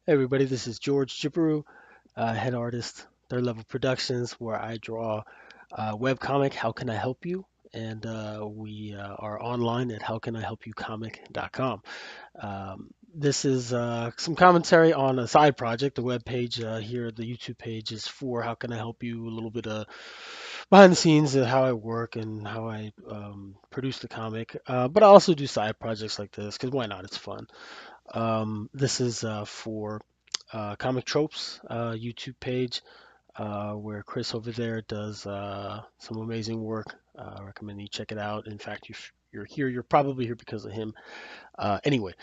Hey everybody, this is George Jibaru, head artist, Third Level Productions, where I draw webcomic How Can I Help You? And we are online at howcanihelpyoucomic.com. This is some commentary on a side project. The web page here, the YouTube page is for How Can I Help You? A little bit of behind the scenes of how I work and how I produce the comic. But I also do side projects like this because why not? It's fun. This is for Comic Tropes YouTube page, where Chris over there does some amazing work. I recommend you check it out. In fact, you're here, you're probably here because of him. Anyway,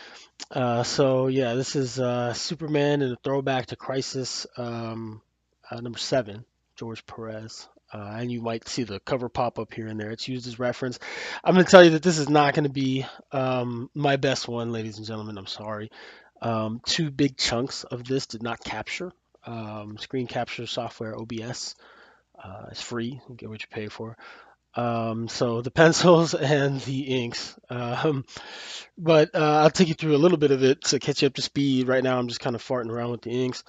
so yeah, this is Superman and a throwback to Crisis number 7, George Perez. And you might see the cover pop up here and there. It's used as reference. I'm going to tell you that this is not going to be my best one, ladies and gentlemen. I'm sorry. Two big chunks of this did not capture. Screen capture software OBS is free. You get what you pay for. So the pencils and the inks. But I'll take you through a little bit of it to catch you up to speed. Right now, I'm just kind of farting around with the inks,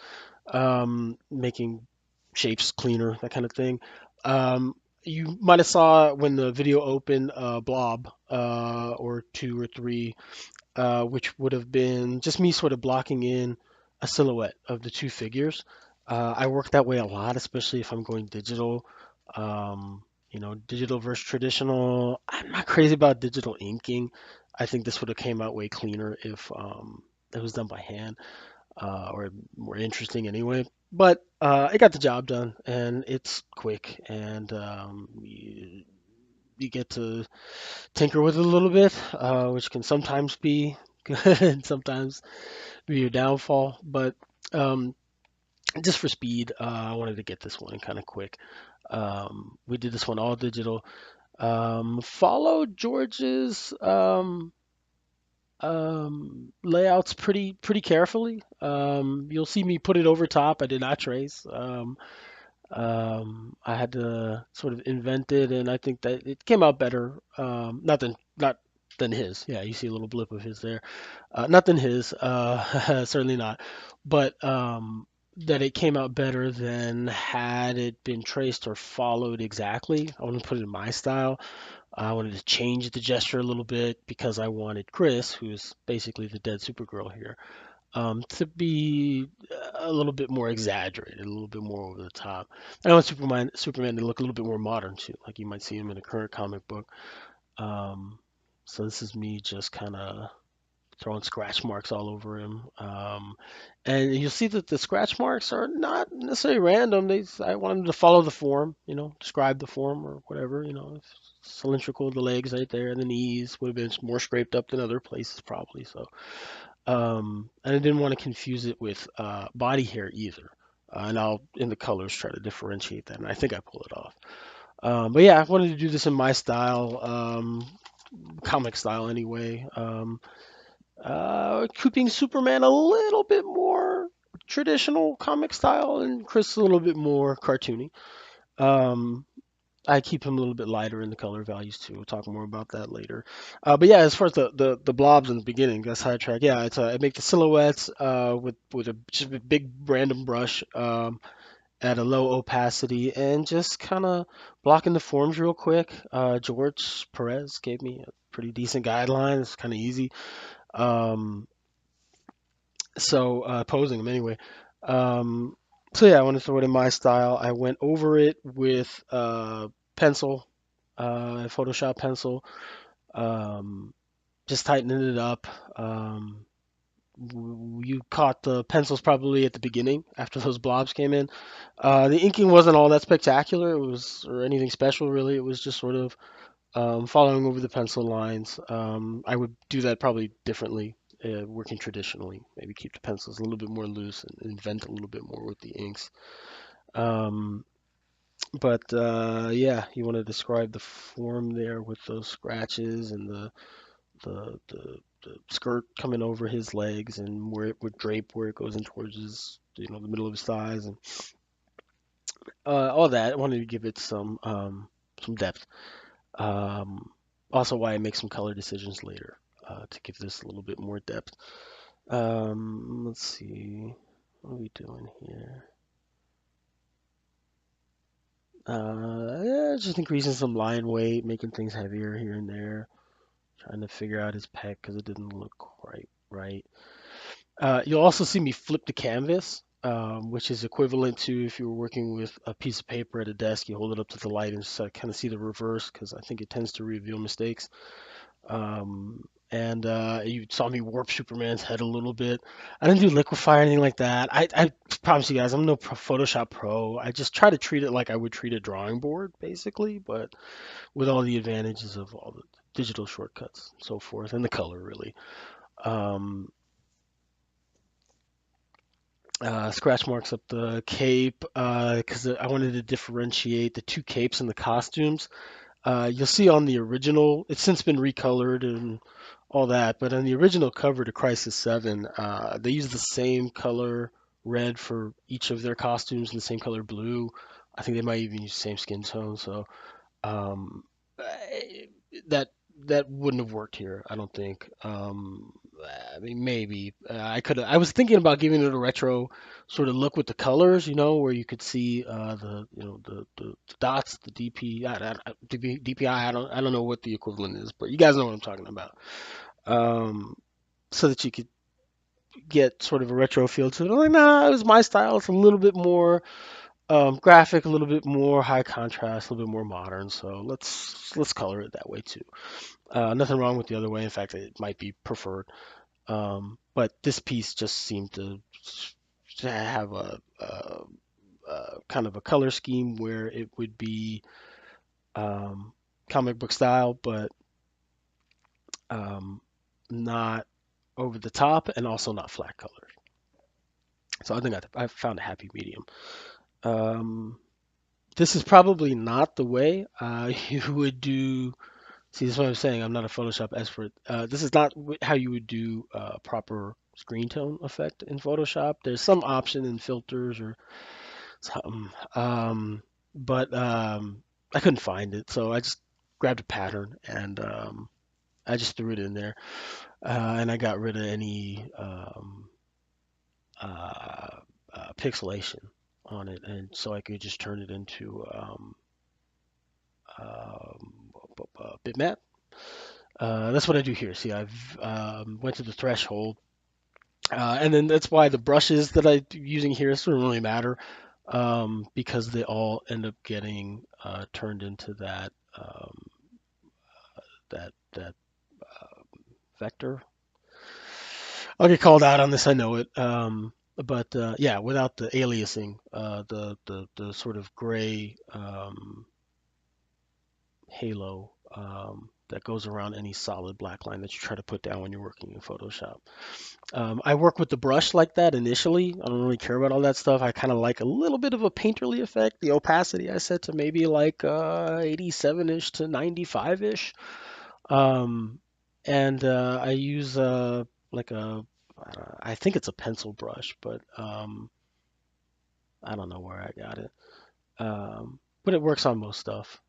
making shapes cleaner, that kind of thing. You might have saw when the video opened a blob or two or three, which would have been just me sort of blocking in a silhouette of the two figures. I work that way a lot, especially if I'm going digital. Digital versus traditional. I'm not crazy about digital inking. I think this would have came out way cleaner if it was done by hand or more interesting anyway. But it got the job done, and it's quick, and you get to tinker with it a little bit, which can sometimes be good and sometimes be your downfall. But um, just for speed, I wanted to get this one kind of quick. We did this one all digital. Follow George's layouts pretty carefully. You'll see me put it over top. I did not trace. I had to sort of invent it, and I think that it came out better. Not than his. Yeah, you see a little blip of his there. Not than his. Certainly not. But that it came out better than had it been traced or followed exactly. I want to put it in my style. I wanted to change the gesture a little bit because I wanted Chris, who's basically the dead Supergirl here, to be a little bit more exaggerated, a little bit more over the top. And I want Superman to look a little bit more modern too, like you might see him in a current comic book. Um, so this is me just kind of throwing scratch marks all over him. And you'll see that the scratch marks are not necessarily random. I want them to follow the form, describe the form or whatever, cylindrical, the legs right there, and the knees would have been more scraped up than other places probably. So and I didn't want to confuse it with body hair either. And I'll, in the colors, try to differentiate that. And I think I pull it off. But yeah, I wanted to do this in my style, comic style anyway. Keeping Superman a little bit more traditional comic style and Chris a little bit more cartoony. Um, I keep him a little bit lighter in the color values too. We'll talk more about that later. But yeah, as far as the blobs in the beginning, that's sidetrack. Yeah, I make the silhouettes with a just a big random brush at a low opacity and just kind of blocking the forms real quick. George Perez gave me a pretty decent guideline. It's kind of easy. Um, so posing them anyway. Um, so yeah, I want to throw it in my style. I went over it with pencil, Photoshop pencil, um, just tightening it up. You caught the pencils probably at the beginning after those blobs came in. The inking wasn't all that spectacular. It was or anything special really. It was just sort of following over the pencil lines. I would do that probably differently, working traditionally. Maybe keep the pencils a little bit more loose and invent a little bit more with the inks. Um, but yeah, you want to describe the form there with those scratches and the skirt coming over his legs and where it would drape where it goes in towards his the middle of his thighs and all that. I wanted to give it some depth. Um, Also, why I make some color decisions later to give this a little bit more depth. Let's see. What are we doing here? Yeah, just increasing some line weight, making things heavier here and there. Trying to figure out his pec because it didn't look quite right. You'll also see me flip the canvas, which is equivalent to if you were working with a piece of paper at a desk, you hold it up to the light and just kind of see the reverse because I think it tends to reveal mistakes. And you saw me warp Superman's head a little bit. I didn't do liquify or anything like that. I promise you guys, I'm no Photoshop pro. I just try to treat it like I would treat a drawing board, basically, but with all the advantages of all the digital shortcuts and so forth, and the color, really. Um, Scratch marks up the cape because I wanted to differentiate the two capes and the costumes. You'll see on the original, it's since been recolored and all that, but on the original cover to Crisis 7, they use the same color red for each of their costumes and the same color blue. I think they might even use the same skin tone, so um, eh, that that wouldn't have worked here, I don't think. I mean, maybe I could. I was thinking about giving it a retro sort of look with the colors, where you could see the dots, the DP, DPI. I don't know what the equivalent is, but you guys know what I'm talking about. Um, so that you could get sort of a retro feel to it. I'm like, nah, it was my style. It's a little bit more graphic, a little bit more high contrast, a little bit more modern. So let's color it that way too. Nothing wrong with the other way. In fact, it might be preferred. But this piece just seemed to have a kind of a color scheme where it would be um, comic book style, but um, not over the top and also not flat colored. So I think I found a happy medium. Um, this is probably not the way you would do. See, this is what I'm saying. I'm not a Photoshop expert. This is not how you would do proper screen tone effect in Photoshop. There's some option in filters or something, but I couldn't find it, so I just grabbed a pattern and I just threw it in there, and I got rid of any uh, pixelation on it, and so I could just turn it into um, bitmap. That's what I do here. See, I've went to the threshold, and then that's why the brushes that I'm using here doesn't really matter, because they all end up getting turned into that vector. I'll get called out on this, I know it. But yeah, without the aliasing, the sort of gray halo that goes around any solid black line that you try to put down when you're working in Photoshop. I work with the brush like that initially. I don't really care about all that stuff. I kind of like a little bit of a painterly effect. The opacity I set to maybe like 87-ish to 95-ish. Um, and I use like I think it's a pencil brush, but I don't know where I got it. But it works on most stuff.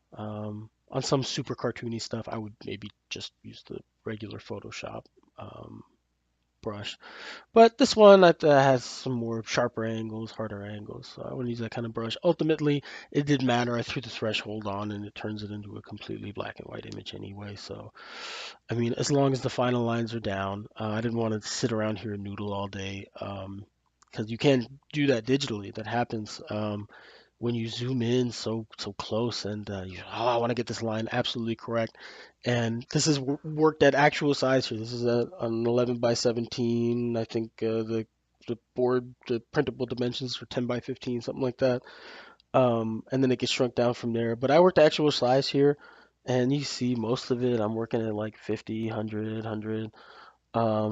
On some super cartoony stuff, I would maybe just use the regular Photoshop um, brush. But this one has some more sharper angles, harder angles. So I want to use that kind of brush. Ultimately, it didn't matter. I threw the threshold on and it turns it into a completely black and white image anyway. So, I mean, as long as the final lines are down, I didn't want to sit around here and noodle all day. Because you can't do that digitally. That happens when you zoom in so close and I want to get this line absolutely correct. And this is worked at actual size here. This is an 11 by 17. I think the printable dimensions are 10 by 15, something like that. And then it gets shrunk down from there. But I worked actual size here, and you see most of it. I'm working at like 50, 100.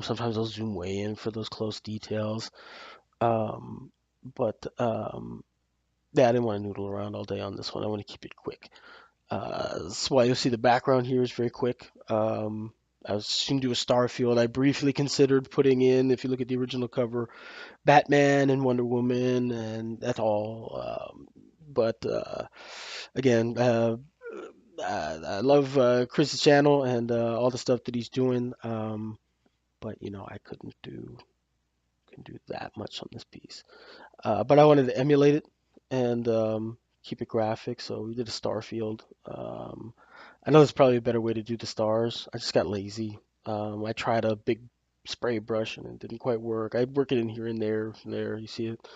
Sometimes I'll zoom way in for those close details. But yeah, I didn't want to noodle around all day on this one. I want to keep it quick. That's why you'll see the background here is very quick. I was shooting to a star field. I briefly considered putting in, if you look at the original cover, Batman and Wonder Woman, and that's all. But again, I love Chris's channel and all the stuff that he's doing. But I couldn't do can do that much on this piece. But I wanted to emulate it and keep it graphic, so we did a star field. I know there's probably a better way to do the stars. I just got lazy. I tried a big spray brush and it didn't quite work. I work it in here and there, there. You see it.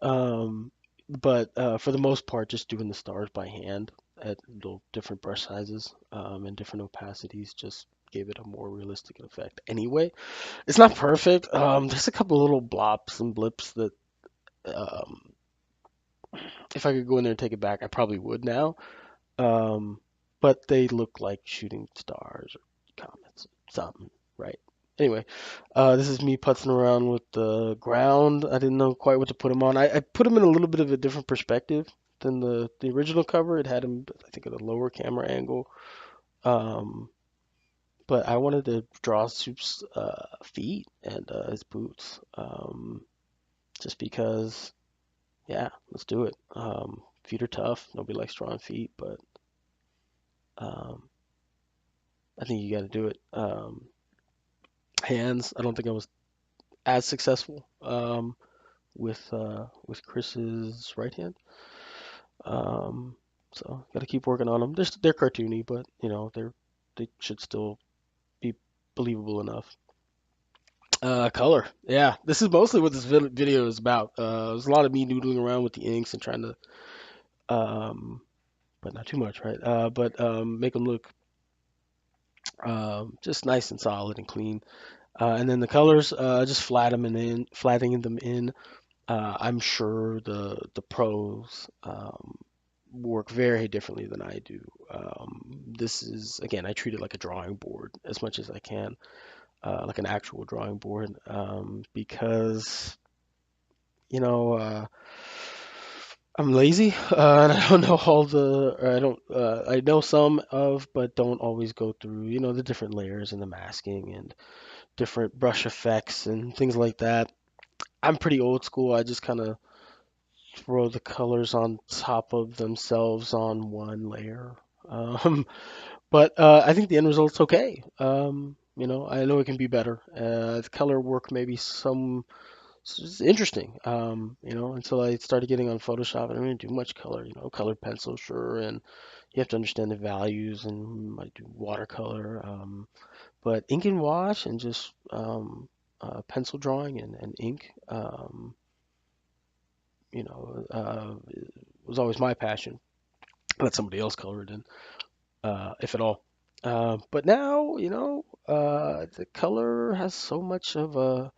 Um, but for the most part, just doing the stars by hand at little different brush sizes and different opacities just gave it a more realistic effect. Anyway, it's not perfect. There's a couple little blops and blips that um, if I could go in there and take it back, I probably would now. Um, but they look like shooting stars or comets, something, right? Anyway, this is me putzing around with the ground. I didn't know quite what to put them on. I put them in a little bit of a different perspective than the original cover. It had him, I think, at a lower camera angle. Um, but I wanted to draw Soup's feet and his boots, just because, yeah, let's do it. Feet are tough. Nobody likes drawing feet, but um, I think you got to do it. Hands, I don't think I was as successful with Chris's right hand. Um, so got to keep working on them. They're cartoony, but they should still be believable enough. Color, yeah. This is mostly what this video is about. There's a lot of me noodling around with the inks and trying to, um, but not too much, right? But make them look just nice and solid and clean. And then the colors, just flattening them in. I'm sure the pros work very differently than I do. This is again, I treat it like a drawing board as much as I can, like an actual drawing board, because you know I'm lazy and I don't know all the, or I don't, I know some of, but don't always go through, the different layers and the masking and different brush effects and things like that. I'm pretty old school. I just kind of throw the colors on top of themselves on one layer. Um, but I think the end result's okay. I know it can be better. The color work maybe it's interesting. Until I started getting on Photoshop, I didn't do much color. Colored pencil, sure, and you have to understand the values, and I do watercolor. But ink and wash and just pencil drawing and ink. Was always my passion. Let somebody else color it in, if at all. But now, the color has so much of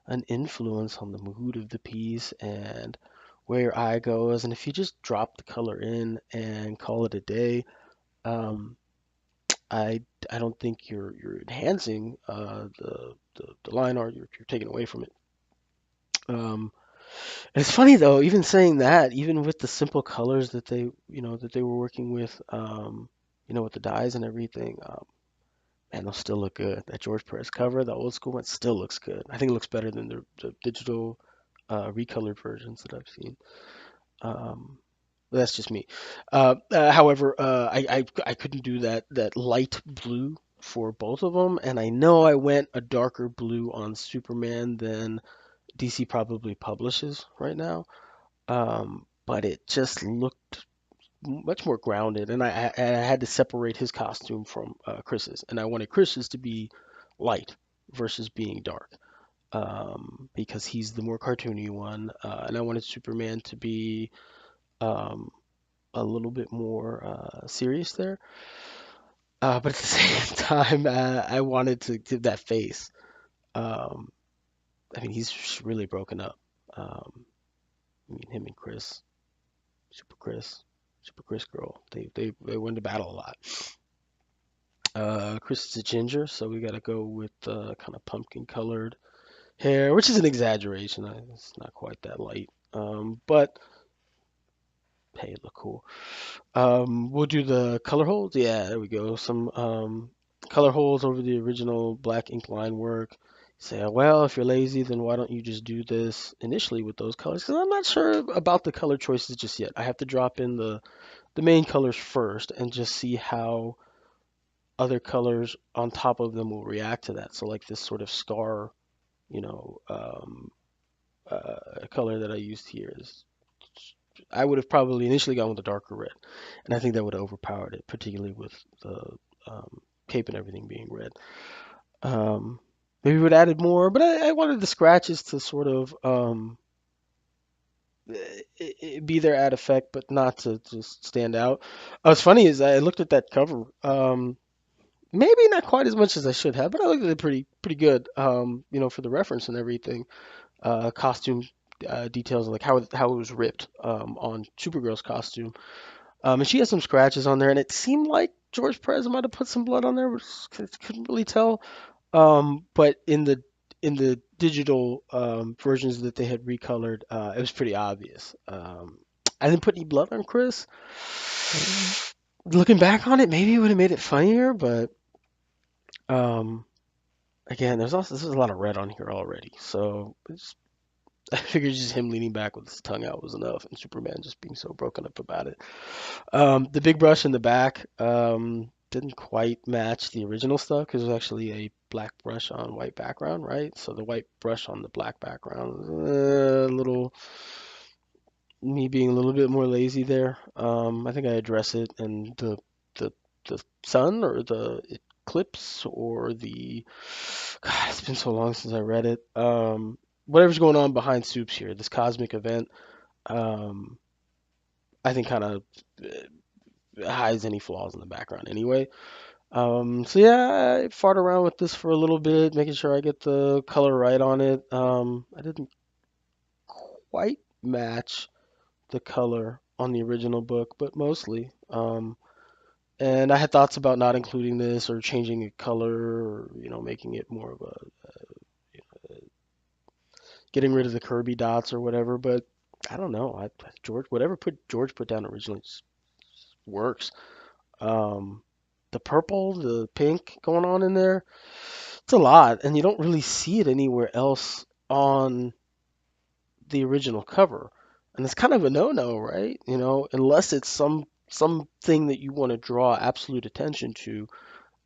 an influence on the mood of the piece and where your eye goes. And if you just drop the color in and call it a day, um, I don't think you're enhancing the line art. You're taking away from it. Um, And it's funny though, even saying that, even with the simple colors that they were working with, with the dyes and everything, man, they'll still look good. That George Perez cover, the old school one, still looks good. I think it looks better than the digital, recolored versions that I've seen. Um, but that's just me. However, I couldn't do that light blue for both of them, and I know I went a darker blue on Superman than DC probably publishes right now. But it just looked much more grounded, and I had to separate his costume from Chris's, and I wanted Chris's to be light versus being dark, because he's the more cartoony one, and I wanted Superman to be um, a little bit more serious there. But at the same time, I wanted to give that face. Um, I mean, he's really broken up. I mean, him and Super Chris, Super Chris girl. They went to battle a lot. Chris is a ginger, so we gotta go with kind of pumpkin colored hair, which is an exaggeration. It's not quite that light. But hey, it look cool. We'll do the color holds. Yeah, there we go. Some color holds over the original black ink line work. Say, well, if you're lazy, then why don't you just do this initially with those colors? Because I'm not sure about the color choices just yet. I have to drop in the main colors first and just see how other colors on top of them will react to that. So like this sort of star, color that I used here is I would have probably initially gone with the darker red, and I think that would have overpowered it, particularly with the cape and everything being red. Um, Maybe would have added more, but I wanted the scratches to sort of be there at effect, but not to just stand out. What's funny is I looked at that cover. Maybe not quite as much as I should have, but I looked at it pretty good. For the reference and everything. Costume details like how it was ripped on Supergirl's costume. And she has some scratches on there, and it seemed like George Perez might have put some blood on there, which couldn't really tell. But in the digital versions that they had recolored, it was pretty obvious. I didn't put any blood on Chris. Looking back on it, maybe it would have made it funnier, but um, again, there's a lot of red on here already, so I figured just him leaning back with his tongue out was enough, and Superman just being so broken up about it. The big brush in the back didn't quite match the original stuff because it was actually a black brush on white background, right? So the white brush on the black background was a little me being a little bit more lazy there. I think I address it in the the sun or the eclipse or the God, it's been so long since I read it. Whatever's going on behind Soups here, this cosmic event, um, I think kind of hides any flaws in the background anyway. So yeah, I fought around with this for a little bit, making sure I get the color right on it. I didn't quite match the color on the original book, but mostly. And I had thoughts about not including this or changing the color or, making it more of a getting rid of the Kirby dots or whatever, but I don't know. Whatever George put down originally works. Um, the purple, the pink going on in there, it's a lot, and you don't really see it anywhere else on the original cover. And it's kind of a no-no, right? Unless it's something that you want to draw absolute attention to,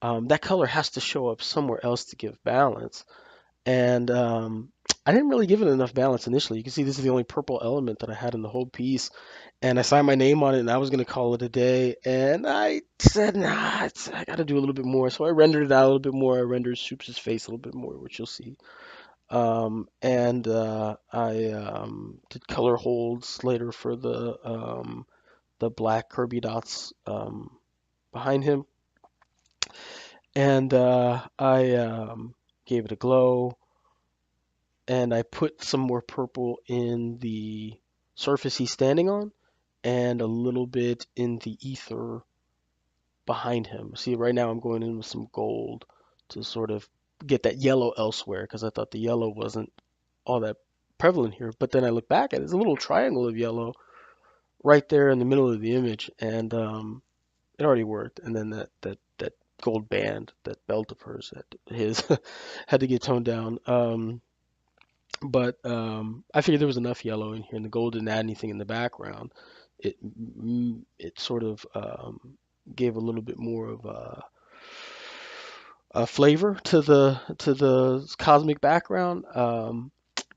that color has to show up somewhere else to give balance. And I didn't really give it enough balance initially. You can see this is the only purple element that I had in the whole piece. And I signed my name on it and I was going to call it a day. And I said, nah, I got to do a little bit more. So I rendered it out a little bit more. I rendered Soups' face a little bit more, which you'll see. And I did color holds later for the black Kirby dots behind him. And I gave it a glow. And I put some more purple in the surface he's standing on and a little bit in the ether behind him. See, right now I'm going in with some gold to sort of get that yellow elsewhere because I thought the yellow wasn't all that prevalent here. But then I look back at it, there's a little triangle of yellow right there in the middle of the image, and it already worked. And then that gold band, that belt of hers, his had to get toned down. But I figured there was enough yellow in here, and the gold didn't add anything in the background. It sort of gave a little bit more of a flavor to the cosmic background.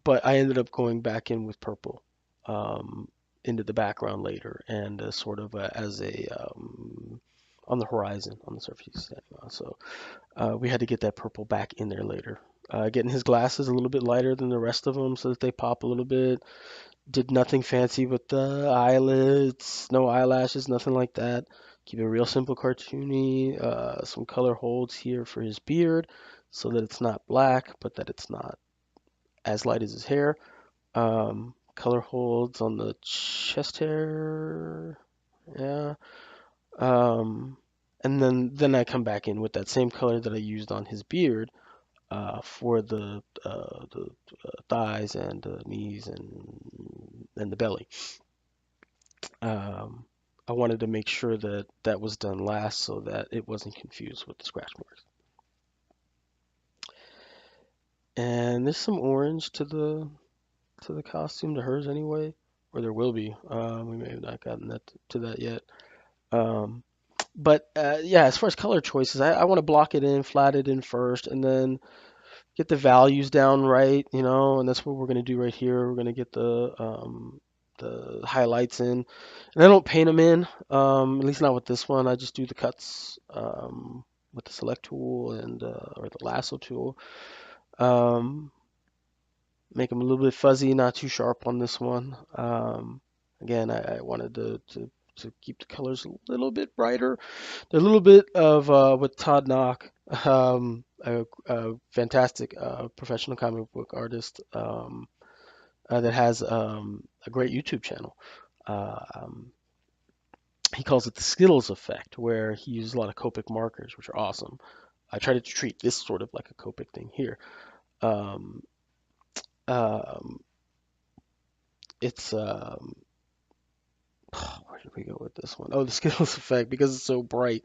But I ended up going back in with purple um, into the background later, and sort of as a on the horizon on the surface he's standing on. So we had to get that purple back in there later. Getting his glasses a little bit lighter than the rest of them so that they pop a little bit. Did nothing fancy with the eyelids, no eyelashes, nothing like that. Keep it real simple, cartoony. Some color holds here for his beard so that it's not black, but that it's not as light as his hair. Color holds on the chest hair. Yeah. Um, and then I come back in with that same color that I used on his beard for the thighs and the knees and the belly. Um, I wanted to make sure that that was done last so that it wasn't confused with the scratch marks. And there's some orange to the costume, to hers anyway, or there will be. We may have not gotten to that yet. Um, but yeah, as far as color choices, I want to block it in, flat it in first, and then get the values down right, and that's what we're gonna do right here. We're gonna get the highlights in, and I don't paint them in, at least not with this one. I just do the cuts with the select tool and or the lasso tool. Um, Make them a little bit fuzzy, not too sharp on this one. Again, I wanted to keep the colors a little bit brighter. They're a little bit of with Todd Knock, a fantastic professional comic book artist that has a great YouTube channel. Uh, um, he calls it the Skittles effect, where he uses a lot of Copic markers, which are awesome. I try to treat this sort of like a Copic thing here. Um, um, it's where did we go with this one? Oh, the Skittles effect, because it's so bright.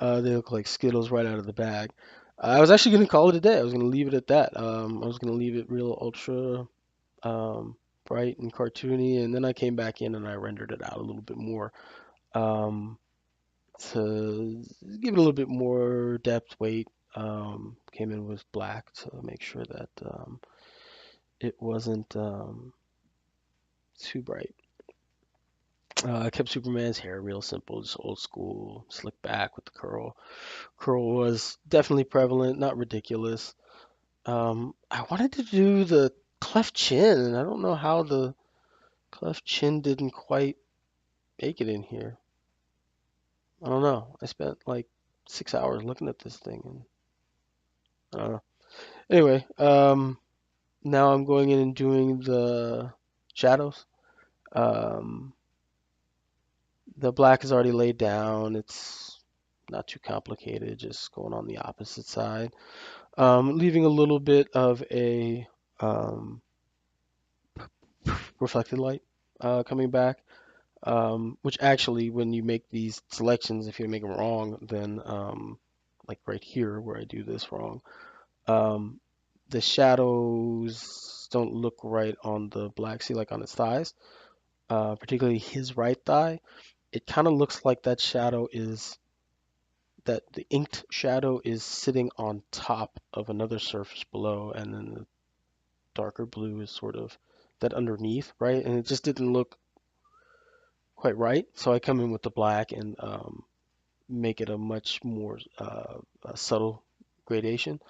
They look like Skittles right out of the bag. I was actually going to call it a day. I was going to leave it at that. I was going to leave it real ultra um, bright and cartoony, and then I came back in and I rendered it out a little bit more um, to give it a little bit more depth, weight. Came in with black to make sure that it wasn't too bright. I kept Superman's hair real simple, just old school, slick back with the curl. Curl was definitely prevalent, not ridiculous. I wanted to do the cleft chin, and I don't know how the cleft chin didn't quite make it in here. I don't know. I spent like 6 hours looking at this thing, and I don't know. Anyway, now I'm going in and doing the shadows. Um, the black is already laid down. It's not too complicated, just going on the opposite side. Leaving a little bit of a reflected light coming back. Which actually, when you make these selections, if you make them wrong, then like right here where I do this wrong, um, the shadows don't look right on the black. See, like on his thighs, particularly his right thigh, it kind of looks like that the inked shadow is sitting on top of another surface below, and then the darker blue is sort of that underneath, right? And it just didn't look quite right. So I come in with the black and make it a much more subtle gradation.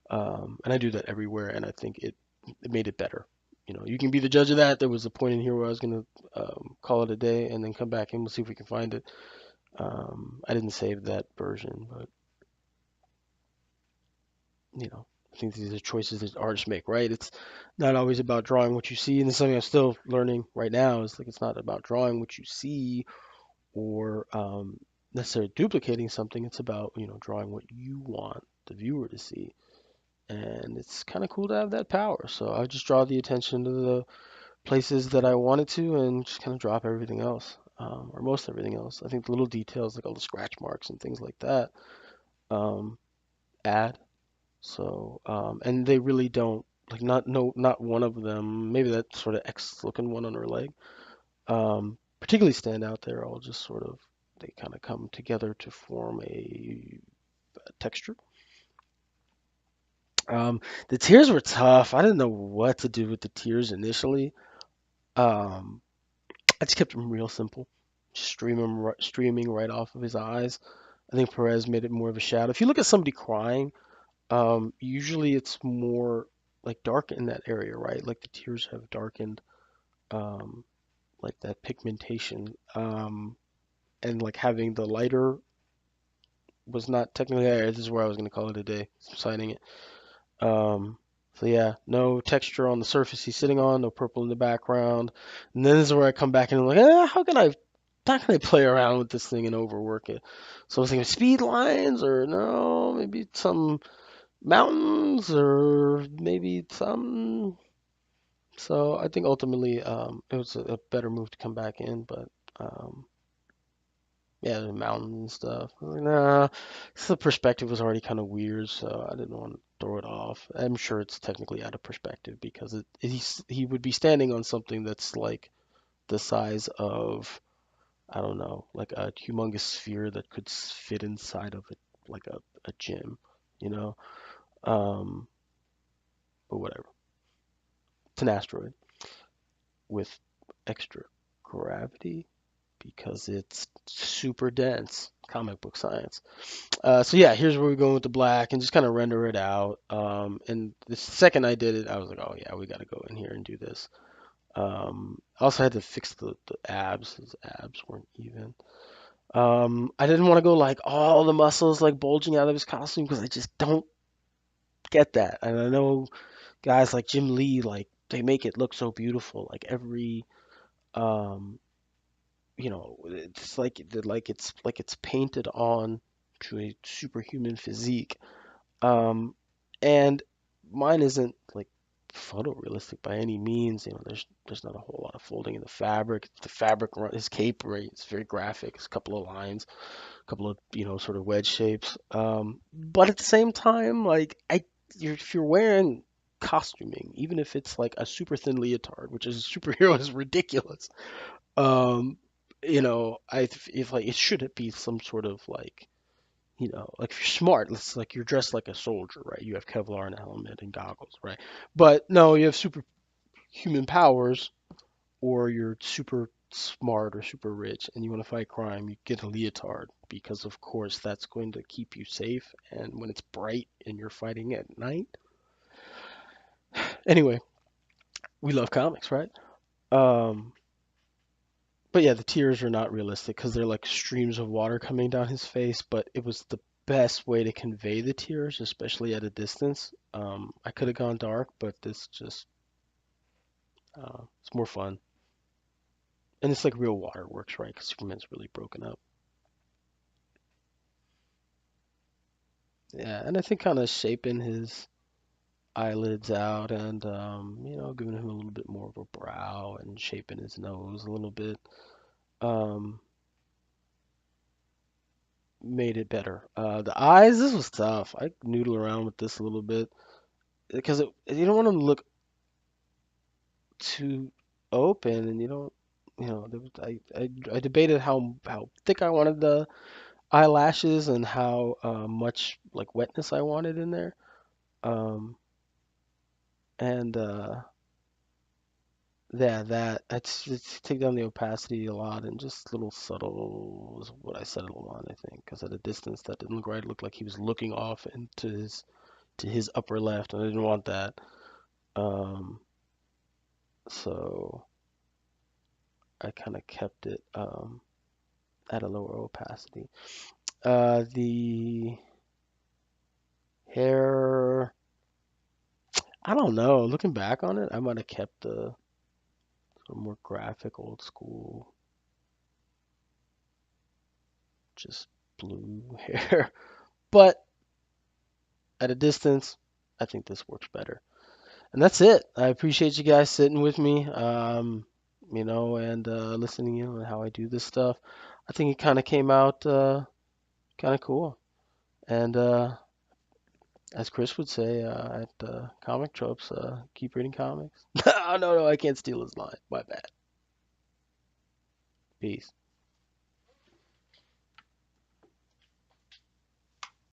And I do that everywhere, and I think it made it better. You can be the judge of that. There was a point in here where I was gonna call it a day and then come back and we'll see if we can find it. I didn't save that version, but I think these are choices that artists make, right? It's not always about drawing what you see, and it's something I'm still learning right now. It's like it's not about drawing what you see or necessarily duplicating something. It's about drawing what you want the viewer to see, and it's kind of cool to have that power. So I just draw the attention to the places that I wanted to, and just kind of drop everything else, or most everything else. I think the little details like all the scratch marks and things like that um, add. So and they really don't like not no not one of them. Maybe that sort of X looking one on her leg particularly stand out there. All just sort of they kind of come together to form a texture. The tears were tough. I didn't know what to do with the tears initially. Um, I just kept them real simple, just streaming right off of his eyes. I think Perez made it more of a shadow. If you look at somebody crying, usually it's more like dark in that area, right? Like the tears have darkened, um, like that pigmentation. And like having the lighter was not technically there. This is where I was going to call it a day, signing it. Um, so yeah, no texture on the surface he's sitting on, no purple in the background. And then this is where I come back and I'm like, how can I play around with this thing and overwork it? So I was thinking speed lines or no, maybe some mountains or maybe some. So I think ultimately it was a better move to come back in, but um, yeah, the mountains and stuff. I was like, nah, so the perspective was already kind of weird, so I didn't want to throw it off. I'm sure it's technically out of perspective because he would be standing on something that's like the size of, I don't know, like a humongous sphere that could fit inside of it, like a gym, you know? Um, or whatever. It's an asteroid with extra gravity because it's super dense. Comic book science. So yeah, here's where we go with the black and just kind of render it out. And the second I did it, I was like, oh yeah, we got to go in here and do this. I also had to fix the abs. His abs weren't even. I didn't want to go like all the muscles like bulging out of his costume because I just don't get that. And I know guys like Jim Lee, like they make it look so beautiful. Like every, um, it's like it's painted on to a superhuman physique. Um, and mine isn't like photorealistic by any means. There's not a whole lot of folding in the fabric. The fabric, his cape, right? It's very graphic. It's a couple of lines, a couple of sort of wedge shapes. But at the same time, like if you're wearing costuming, even if it's like a super thin leotard, which as a superhero is ridiculous. Um, I if like it shouldn't be some sort of like like if you're smart, it's like you're dressed like a soldier, right? You have Kevlar and a helmet and goggles, right? But no, you have superhuman powers, or you're super smart or super rich and you want to fight crime, you get a leotard because, of course, that's going to keep you safe. And when it's bright and you're fighting at night, anyway, we love comics, right? Um, but yeah, the tears are not realistic because they're like streams of water coming down his face. But it was the best way to convey the tears, especially at a distance. I could have gone dark, but this just it's more fun. And it's like real waterworks, right? Because Superman's really broken up. Yeah, and I think kind of shaping his eyelids out and giving him a little bit more of a brow and shaping his nose a little bit um, made it better. The eyes, this was tough. I noodle around with this a little bit because you don't want them to look too open, and you don't, I debated how thick I wanted the eyelashes and how much like wetness I wanted in there. Um, and Yeah, that it's take down the opacity a lot and just little subtle is what I settled on, I think, because at a distance that didn't look right. It looked like he was looking off into his upper left, and I didn't want that. Um, so I kind of kept it at a lower opacity. The hair, I don't know. Looking back on it, I might have kept the sort of more graphic, old school, just blue hair. But at a distance, I think this works better. And that's it. I appreciate you guys sitting with me, and listening in on how I do this stuff. I think it kind of came out kind of cool. And as Chris would say at Comic Tropes, keep reading comics. Oh, no, I can't steal his line. My bad. Peace.